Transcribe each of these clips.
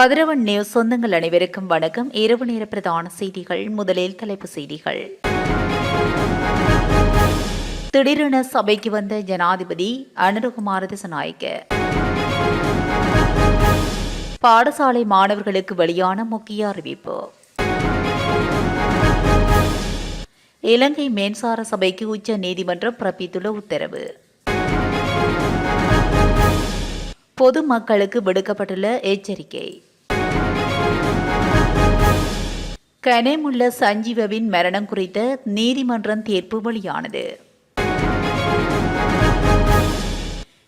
கதிரவன் news சொந்தங்கள் அனைவருக்கும் வணக்கம். இரவு நேர பிரதான செய்திகள். முதலில் தலைப்புச் செய்திகள். திடீரென சபைக்கு வந்த ஜனாதிபதி அனுரகுமார திசாநாயக்க. பாடசாலை மாணவர்களுக்கு வெளியான முக்கிய அறிவிப்பு. இலங்கை மின்சார சபைக்கு உச்ச நீதிமன்றம் பிறப்பித்துள்ள உத்தரவு. பொதுமக்களுக்கு விடுக்கப்பட்டுள்ள எச்சரிக்கை. கனேமுல்ல சஞ்சீவவின் மரணம் குறித்த நீதிமன்றம் தீர்ப்பு வெளியானது.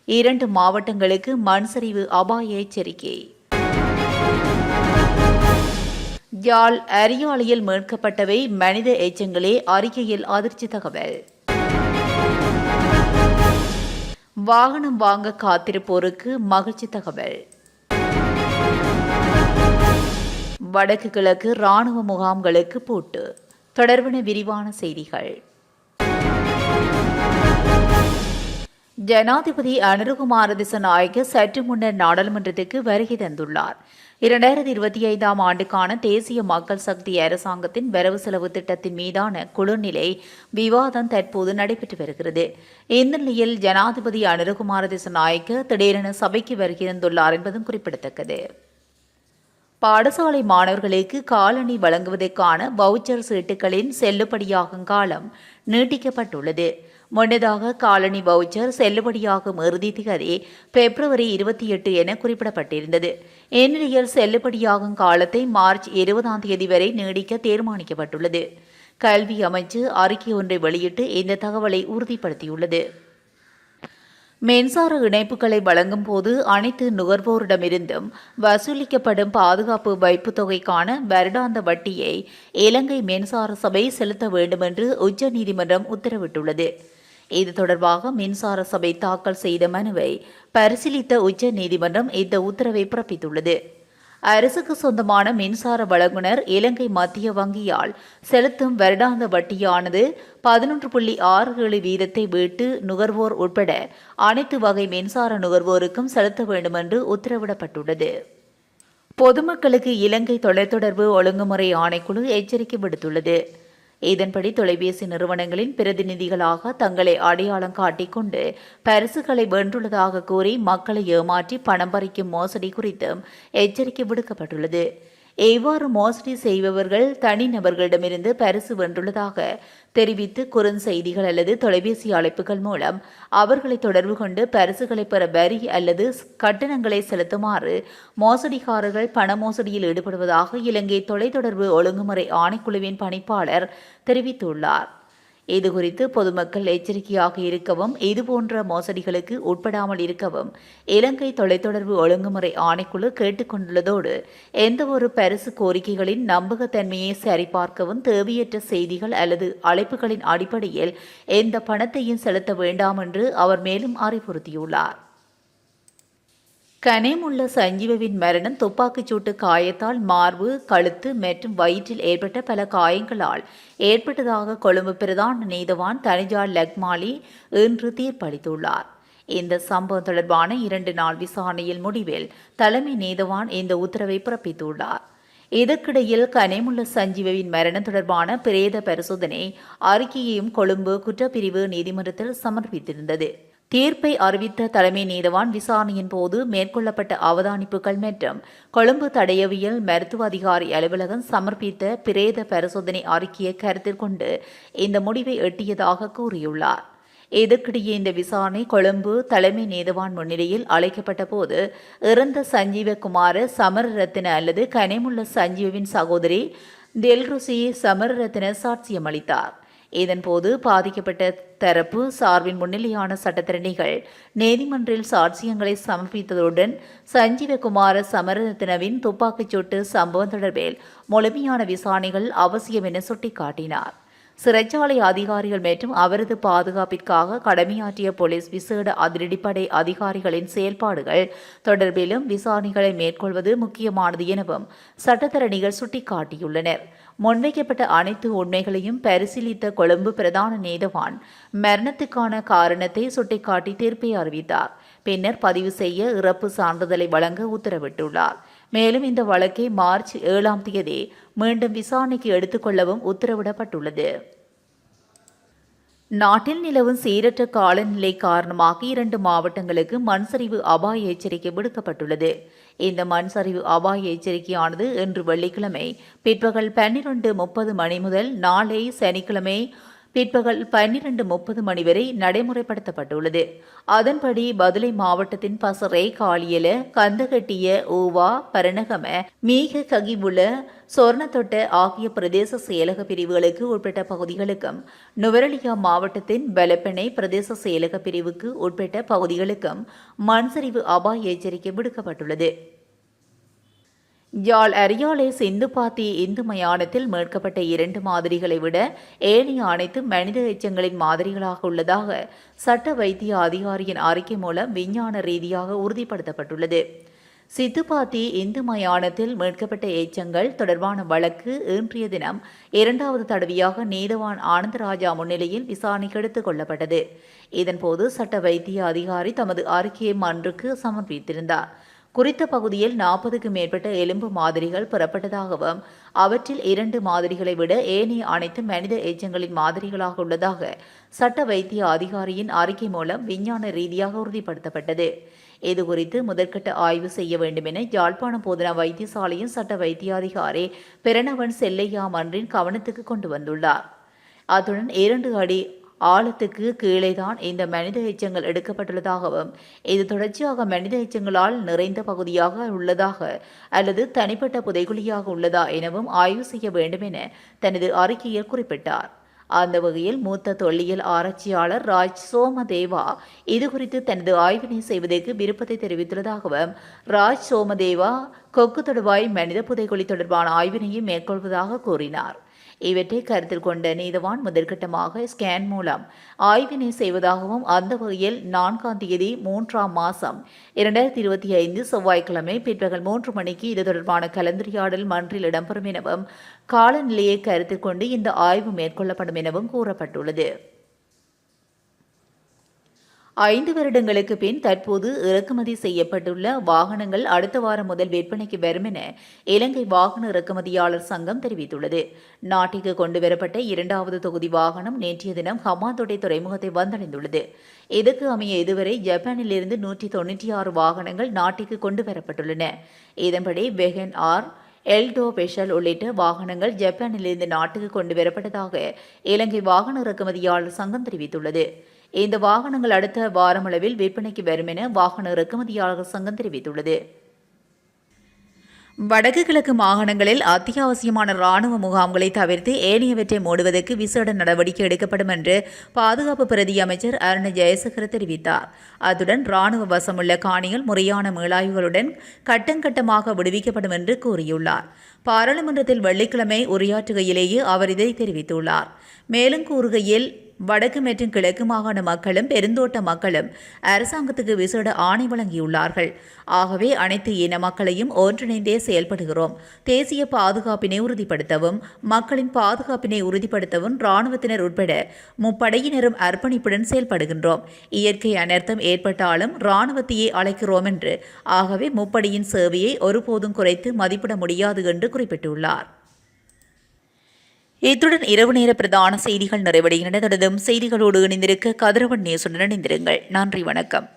2 மாவட்டங்களுக்கு மண்சரிவு அபாய எச்சரிக்கை. யாழ் அரியாலையில் மீட்கப்பட்டவை மனித எச்சங்களே, அறிக்கையில் அதிர்ச்சி தகவல். வாகனம் வாங்க காத்திருப்போருக்கு மகிழ்ச்சி தகவல். வடக்கு கிழக்கு இராணுவ முகாம்களுக்கு பூட்டு. தொடர்பான விரிவான செய்திகள். ஜனாதிபதி அனுரகுமார திசாநாயக்க சற்று முன்னர் நாடாளுமன்றத்துக்கு வருகை தந்துள்ளார். 2025ஆம் ஆண்டுக்கான தேசிய மக்கள் சக்தி அரசாங்கத்தின் வரவு செலவு திட்டத்தின் மீதான குழுநிலை விவாதம் தற்போது நடைபெற்று வருகிறது. இந்த நிலையில் ஜனாதிபதி அனுரகுமார திசாநாயக்க திடீரென சபைக்கு வருகை தந்துள்ளார் என்பதும் குறிப்பிடத்தக்கது. பாடசாலை மாணவர்களுக்கு காலணி வழங்குவதற்கான வவுச்சர் சீட்டுகளின் செல்லுபடியாகும் காலம் நீட்டிக்கப்பட்டுள்ளது. முன்னதாக காலணி வவுச்சர் செல்லுபடியாகும் இறுதி திகதி பிப்ரவரி 28 என குறிப்பிடப்பட்டிருந்தது. இந்நிலையில் செல்லுபடியாகும் காலத்தை மார்ச் 20ஆம் தேதி வரை நீடிக்க தீர்மானிக்கப்பட்டுள்ளது. கல்வி அமைச்சு அறிக்கை ஒன்றை வெளியிட்டு இந்த தகவலை உறுதிப்படுத்தியுள்ளது. மின்சார இணைப்புகளை வழங்கும் போது அனைத்து நுகர்வோரிடமிருந்தும் வசூலிக்கப்படும் பாதுகாப்பு வைப்புத் தொகைக்கான வருடாந்த வட்டியை இலங்கை மின்சார சபை செலுத்த வேண்டும் என்று உச்சநீதிமன்றம் உத்தரவிட்டுள்ளது. இது தொடர்பாக மின்சார சபை தாக்கல் செய்த மனுவை பரிசீலித்த உச்சநீதிமன்றம் இந்த உத்தரவை பிறப்பித்துள்ளது. அரசுக்கு சொந்தமான மின்சார வழங்குனர் இலங்கை மத்திய வங்கியால் செலுத்தும் வருடாந்த வட்டியானது 11.67 வீதத்தை வீட்டு நுகர்வோர் உட்பட அனைத்து வகை மின்சார நுகர்வோருக்கும் செலுத்த வேண்டும் என்று உத்தரவிடப்பட்டுள்ளது. பொதுமக்களுக்கு இலங்கை தொலைத்தொடர்பு ஒழுங்குமுறை ஆணைக்குழு எச்சரிக்கை விடுத்துள்ளது. இதன்படி தொலைபேசி நிறுவனங்களின் பிரதிநிதிகளாக தங்களை அடையாளம் காட்டிக்கொண்டு பரிசுகளை வென்றுள்ளதாக கூறி மக்களை ஏமாற்றி பணம் பறிக்கும் மோசடி குறித்தும் எச்சரிக்கை விடுக்கப்பட்டுள்ளது. இவ்வாறு மோசடி செய்பவர்கள் தனிநபர்களிடமிருந்து பரிசு வென்றுள்ளதாக தெரிவித்து குறுஞ்செய்திகள் அல்லது தொலைபேசி அழைப்புகள் மூலம் அவர்களை தொடர்பு கொண்டு பரிசுகளை பெற வரி அல்லது கட்டணங்களை செலுத்துமாறு மோசடிக்காரர்கள் பண மோசடியில் ஈடுபடுவதாக இலங்கை தொலைத்தொடர்பு ஒழுங்குமுறை ஆணைக்குழுவின் பணிப்பாளர் தெரிவித்துள்ளார். இதுகுறித்து பொதுமக்கள் எச்சரிக்கையாக இருக்கவும் இதுபோன்ற மோசடிகளுக்கு உட்படாமல் இருக்கவும் இலங்கை தொலைத்தொடர்பு ஒழுங்குமுறை ஆணைக்குழு கேட்டுக்கொண்டுள்ளதோடு எந்தவொரு பரிசு கோரிக்கைகளின் நம்பகத்தன்மையை சரிபார்க்கவும் தேவையற்ற செய்திகள் அல்லது அழைப்புகளின் அடிப்படையில் எந்த பணத்தையும் செலுத்த வேண்டாம் என்று அவர் மேலும் அறிவுறுத்தியுள்ளார். கனேமுல்ல சஞ்சீவவின் மரணம் துப்பாக்கிச்சூட்டு காயத்தால் மார்பு, கழுத்து மற்றும் வயிற்றில் ஏற்பட்ட பல காயங்களால் ஏற்பட்டதாக கொழும்பு பிரதான நீதவான் தனிஜால் லக்மாலி இன்று தீர்ப்பளித்துள்ளார். இந்த சம்பவம் தொடர்பான 2 நாள் விசாரணையில் முடிவில் தலைமை நீதவான் இந்த உத்தரவை பிறப்பித்துள்ளார். இதற்கிடையில் கனேமுல்ல சஞ்சீவவின் மரணம் தொடர்பான பிரேத பரிசோதனை அறிக்கையையும் கொழும்பு குற்றப்பிரிவு நீதிமன்றத்தில் சமர்ப்பித்திருந்தது. தீர்ப்பை அறிவித்த தலைமை நீதவான் விசாரணையின் போது மேற்கொள்ளப்பட்ட அவதானிப்புகள் மற்றும் கொழும்பு தடயவியல் மருத்துவ அதிகாரி அலுவலகம் சமர்ப்பித்த பிரேத பரிசோதனை அறிக்கையை கருத்தில் கொண்டு இந்த முடிவை எட்டியதாக கூறியுள்ளார். இதற்கிடையே இந்த விசாரணை கொழும்பு தலைமை நீதவான் முன்னிலையில் அழைக்கப்பட்ட போது இறந்த சஞ்சீவகுமார சமரரத்ன அல்லது கனேமுல்ல சஞ்சீவின் சகோதரி தில்ருசி சமரரத்ன சாட்சியம் அளித்தார். இதன்போது பாதிக்கப்பட்ட தரப்பு சார்பின் முன்னிலையான சட்டத்தரணிகள் நீதிமன்றில் சாட்சியங்களை சமர்ப்பித்ததுடன் சஞ்சீவகுமார சமரரத்னவின் துப்பாக்கிச்சூட்டு சம்பவம் தொடர்பில் முழுமையான விசாரணைகள் அவசியம் என சுட்டிக்காட்டினார். சிறைச்சாலை அதிகாரிகள் மற்றும் அவரது பாதுகாப்பிற்காக கடமையாற்றிய போலீஸ் விசேட அதிரடிப்படை அதிகாரிகளின் செயல்பாடுகள் தொடர்பிலும் விசாரணைகளை மேற்கொள்வது முக்கியமானது எனவும் சட்டத்தரணிகள் சுட்டிக்காட்டியுள்ளனர். முன்வைக்கப்பட்ட அனைத்து உண்மைகளையும் பரிசீலித்த கொழும்பு பிரதான நீதவான் மரணத்துக்கான காரணத்தை சுட்டிக்காட்டி தீர்ப்பை அறிவித்தார். பின்னர் பதிவு செய்ய இறப்பு சான்றிதழை வழங்க உத்தரவிட்டுள்ளார். மேலும் இந்த வழக்கை மார்ச் 7ஆம் தேதி மீண்டும் விசாரணைக்கு எடுத்துக்கொள்ளவும் உத்தரவிடப்பட்டுள்ளது. நாட்டில் நிலவும் சீரற்ற காலநிலை காரணமாக 2 மாவட்டங்களுக்கு மண்சரிவு அபாய எச்சரிக்கை விடுக்கப்பட்டுள்ளது. இந்த மண்சரிவு அபாய எச்சரிக்கையானது இன்று வெள்ளிக்கிழமை பிற்பகல் 12:30 மணி முதல் நாளை சனிக்கிழமை பிற்பகல் 12:30 மணி வரை நடைமுறைப்படுத்தப்பட்டுள்ளது. அதன்படி பதுளை மாவட்டத்தின் பசறை, காலியல, கந்தகட்டிய, ஊவா, பரணகம, மீக ககிபுல, சொர்ணத்தொட்ட ஆகிய பிரதேச செயலக பிரிவுகளுக்கு உட்பட்ட பகுதிகளுக்கும், நுவரெலியா மாவட்டத்தின் பலப்பெண்ணை பிரதேச செயலக பிரிவுக்கு உட்பட்ட பகுதிகளுக்கும் மண்சரிவு அபாய எச்சரிக்கை விடுக்கப்பட்டுள்ளது. யாழ் அரியாலை சிந்துபாத்தி இந்து மயானத்தில் மீட்கப்பட்ட 2 மாதிரிகளை விட ஏனைய அனைத்து மனித எச்சங்களின் மாதிரிகளாக உள்ளதாக சட்ட வைத்திய அதிகாரியின் அறிக்கை மூலம் விஞ்ஞான ரீதியாக உறுதிப்படுத்தப்பட்டுள்ளது. சித்துப்பாத்தி இந்து மயானத்தில் மீட்கப்பட்ட எச்சங்கள் தொடர்பான வழக்கு இன்றைய தினம் 2வது தடவையாக நீதவான் ஆனந்தராஜா முன்னிலையில் விசாரணைக்கு எடுத்துக் கொள்ளப்பட்டது. இதன்போது சட்ட வைத்திய அதிகாரி தமது அறிக்கையை மன்றுக்கு சமர்ப்பித்திருந்தார். குறித்த பகுதியில் 40க்கும் மேற்பட்ட எலும்பு மாதிரிகள் பெறப்பட்டதாகவும் அவற்றில் 2 மாதிரிகளை விட ஏனைய அனைத்து மனித எச்சங்களின் மாதிரிகளாக உள்ளதாக சட்ட வைத்திய அதிகாரியின் அறிக்கை மூலம் விஞ்ஞான ரீதியாக உறுதிப்படுத்தப்பட்டது. இதுகுறித்து முதற்கட்ட ஆய்வு செய்ய வேண்டும் என யாழ்ப்பாணம் போதனா வைத்தியசாலையின் சட்ட வைத்தியாதிகாரி பிரணவன் செல்லையா மன்றின் கவனத்துக்கு கொண்டு வந்துள்ளார். அத்துடன் 2 அடி ஆழத்துக்கு கீழேதான் இந்த மனித எச்சங்கள் எடுக்கப்பட்டுள்ளதாகவும் இது தொடர்ச்சியாக மனித எச்சங்களால் நிறைந்த பகுதியாக உள்ளதாக அல்லது தனிப்பட்ட புதைகுழியாக உள்ளதா எனவும் ஆய்வு செய்ய வேண்டும் என தனது அறிக்கையில் குறிப்பிட்டார். அந்த வகையில் மூத்த தொல்லியல் ஆராய்ச்சியாளர் ராஜ் சோமதேவா இதுகுறித்து தனது ஆய்வினை செய்வதற்கு விருப்பத்தை தெரிவித்துள்ளதாகவும் ராஜ் சோமதேவா கொக்கு தொடுவாய் மனித புதைகுழி தொடர்பான ஆய்வினையும் மேற்கொள்வதாக கூறினார். இவற்றை கருத்தில் கொண்ட நீதவான் முதற்கட்டமாக ஸ்கேன் மூலம் ஆய்வினை செய்வதாகவும் அந்த வகையில் 4ஆம் தேதி 3ஆம் மாதம் 2025 செவ்வாய்க்கிழமை பிற்பகல் 3 மணிக்கு இது தொடர்பான கலந்துரையாடல் மன்றில் இடம்பெறும் எனவும் காலநிலையை கருத்தில் கொண்டு இந்த ஆய்வு மேற்கொள்ளப்படும் எனவும் கூறப்பட்டுள்ளது. 5 வருடங்களுக்கு பின் தற்போது இறக்குமதி செய்யப்பட்டுள்ள வாகனங்கள் அடுத்த வாரம் முதல் விற்பனைக்கு வரும் என இலங்கை வாகன இறக்குமதியாளர் சங்கம் தெரிவித்துள்ளது. நாட்டிற்கு கொண்டுவரப்பட்ட 2வது தொகுதி வாகனம் நேற்றைய தினம் ஹம்மாந்தோட்டை துறைமுகத்தை வந்தடைந்துள்ளது. இதற்கு அமைய இதுவரை ஜப்பானிலிருந்து 196 வாகனங்கள் நாட்டிற்கு கொண்டுவரப்பட்டுள்ளன. இதன்படி வெகன் ஆர், எல்டோ பெஷல் உள்ளிட்ட வாகனங்கள் ஜப்பானிலிருந்து நாட்டுக்கு கொண்டுவரப்பட்டதாக இலங்கை வாகன இறக்குமதியாளர் சங்கம் தெரிவித்துள்ளது. இந்த வாகனங்கள் அடுத்த வாரமளவில் விற்பனைக்கு வரும் என வாகன இறக்குமதியாளர்கள் சங்கம் தெரிவித்துள்ளது. வடக்கு கிழக்கு மாகாணங்களில் அத்தியாவசியமான ராணுவ முகாம்களை தவிர்த்து ஏனையவற்றை மூடுவதற்கு விசேட நடவடிக்கை எடுக்கப்படும் என்று பாதுகாப்பு பிரதி அமைச்சர் அருண் ஜெயசேகர தெரிவித்தார். அத்துடன் ராணுவ வசமுள்ள காணிகள் முறையான மீளாய்வுகளுடன் கட்டங்கட்டமாக விடுவிக்கப்படும் என்று கூறியுள்ளார். பாராளுமன்றத்தில் வெள்ளிக்கிழமை உரையாற்றுகையிலேயே அவர் இதை தெரிவித்துள்ளார். மேலும் கூறுகையில் வடக்கு மற்றும் கிழக்கு மாகாண மக்களும் பெருந்தோட்ட மக்களும் அரசாங்கத்துக்கு விசேட ஆணை வழங்கியுள்ளார்கள். ஆகவே அனைத்து இன மக்களையும் ஒன்றிணைந்தே செயல்படுகிறோம். தேசிய பாதுகாப்பினை உறுதிப்படுத்தவும் மக்களின் பாதுகாப்பினை உறுதிப்படுத்தவும் இராணுவத்தினர் உட்பட முப்படையினரும் அர்ப்பணிப்புடன் செயல்படுகின்றோம். இயற்கை அனர்த்தம் ஏற்பட்டாலும் இராணுவத்தையே அழைக்கிறோம் என்று. ஆகவே முப்படையின் சேவையை ஒருபோதும் குறைத்து மதிப்பிட முடியாது என்று குறிப்பிட்டுள்ளார். இத்துடன் இரவு நேர பிரதான செய்திகள் நிறைவடைகின்றன. தொடர்ந்தும் செய்திகளோடு இணைந்திருக்க கதிரவன் நியூஸுடன் இணைந்திருங்கள். நன்றி, வணக்கம்.